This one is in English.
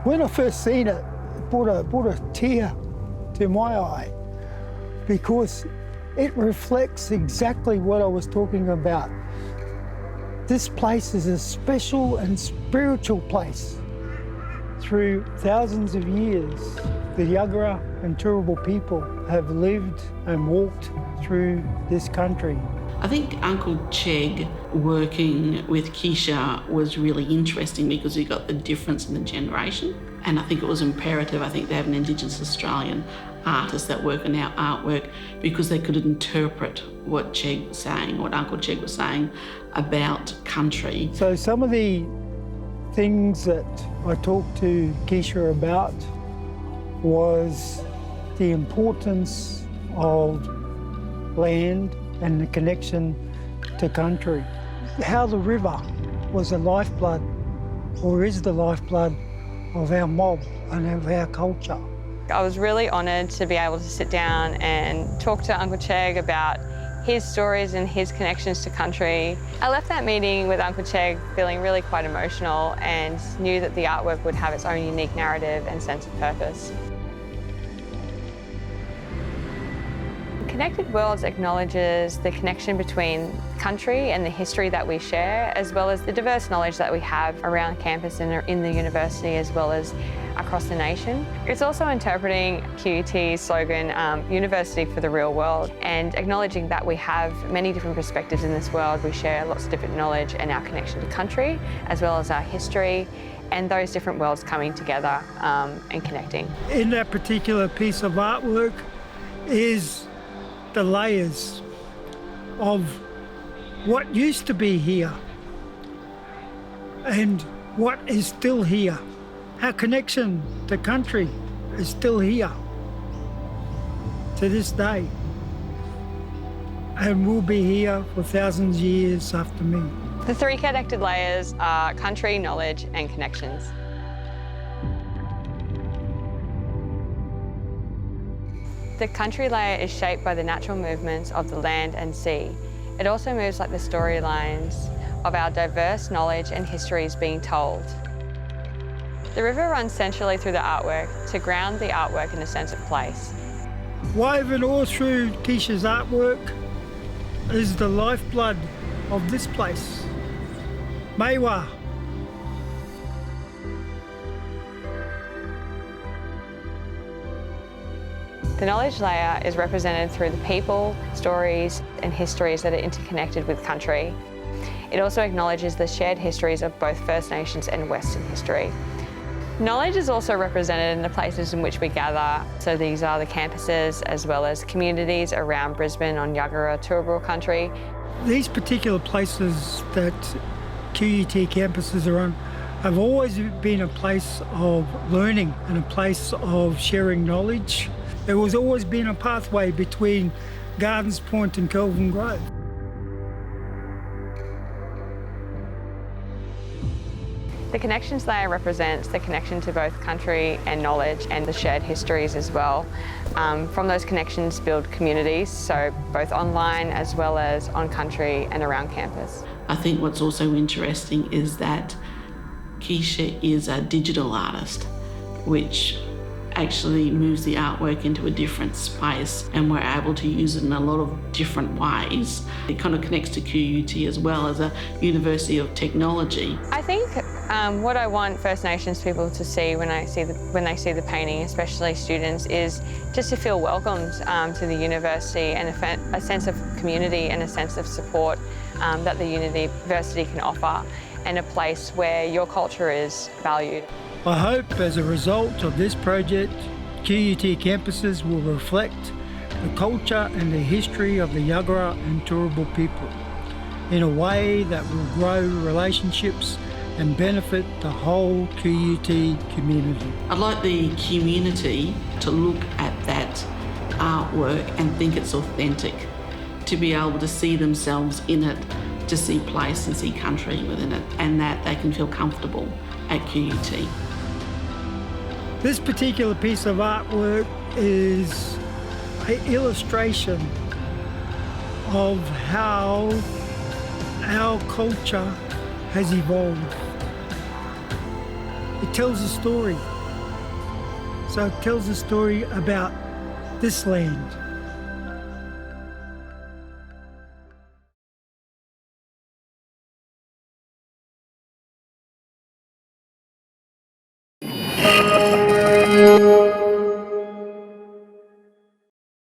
When I first seen it, it brought a tear to my eye because it reflects exactly what I was talking about. This place is a special and spiritual place. Through thousands of years, the Yagara and Turrbal people have lived and walked through this country. I think Uncle Chegg working with Keisha was really interesting because we got the difference in the generation. And I think it was imperative, to have an Indigenous Australian artist that work on our artwork because they could interpret what Chegg was saying, what Uncle Chegg was saying about country. So some of the things that I talked to Keisha about was the importance of land and the connection to country. How the river was the lifeblood, or is the lifeblood, of our mob and of our culture. I was really honoured to be able to sit down and talk to Uncle Chegg about his stories and his connections to country. I left that meeting with Uncle Chegg feeling really quite emotional and knew that the artwork would have its own unique narrative and sense of purpose. Connected Worlds acknowledges the connection between country and the history that we share, as well as the diverse knowledge that we have around campus and in the university, as well as across the nation. It's also interpreting QUT's slogan, University for the Real World, and acknowledging that we have many different perspectives in this world. We share lots of different knowledge and our connection to country, as well as our history, and those different worlds coming together and connecting. In that particular piece of artwork is the layers of what used to be here and what is still here. Our connection to country is still here to this day and will be here for thousands of years after me. The three connected layers are country, knowledge and connections. The country layer is shaped by the natural movements of the land and sea. It also moves like the storylines of our diverse knowledge and histories being told. The river runs centrally through the artwork to ground the artwork in a sense of place. Woven all through Keisha's artwork is the lifeblood of this place, Maiwa. The knowledge layer is represented through the people, stories and histories that are interconnected with country. It also acknowledges the shared histories of both First Nations and Western history. Knowledge is also represented in the places in which we gather. So these are the campuses as well as communities around Brisbane on Yagara Turrbal country. These particular places that QUT campuses are on have always been a place of learning and a place of sharing knowledge. There was always been a pathway between Gardens Point and Kelvin Grove. The connections layer represents the connection to both country and knowledge and the shared histories as well. From those connections build communities, so both online as well as on country and around campus. I think what's also interesting is that Keisha is a digital artist, which actually moves the artwork into a different space, and we're able to use it in a lot of different ways. It kind of connects to QUT as well as a university of technology. I think what I want First Nations people to see when they see the painting, especially students, is just to feel welcomed to the university and a sense of community and a sense of support that the university can offer, and a place where your culture is valued. I hope as a result of this project, QUT campuses will reflect the culture and the history of the Yagara and Turrbal people in a way that will grow relationships and benefit the whole QUT community. I'd like the community to look at that artwork and think it's authentic, to be able to see themselves in it, to see place and see country within it, and that they can feel comfortable at QUT. This particular piece of artwork is an illustration of how our culture has evolved. It tells a story. So it tells a story about this land.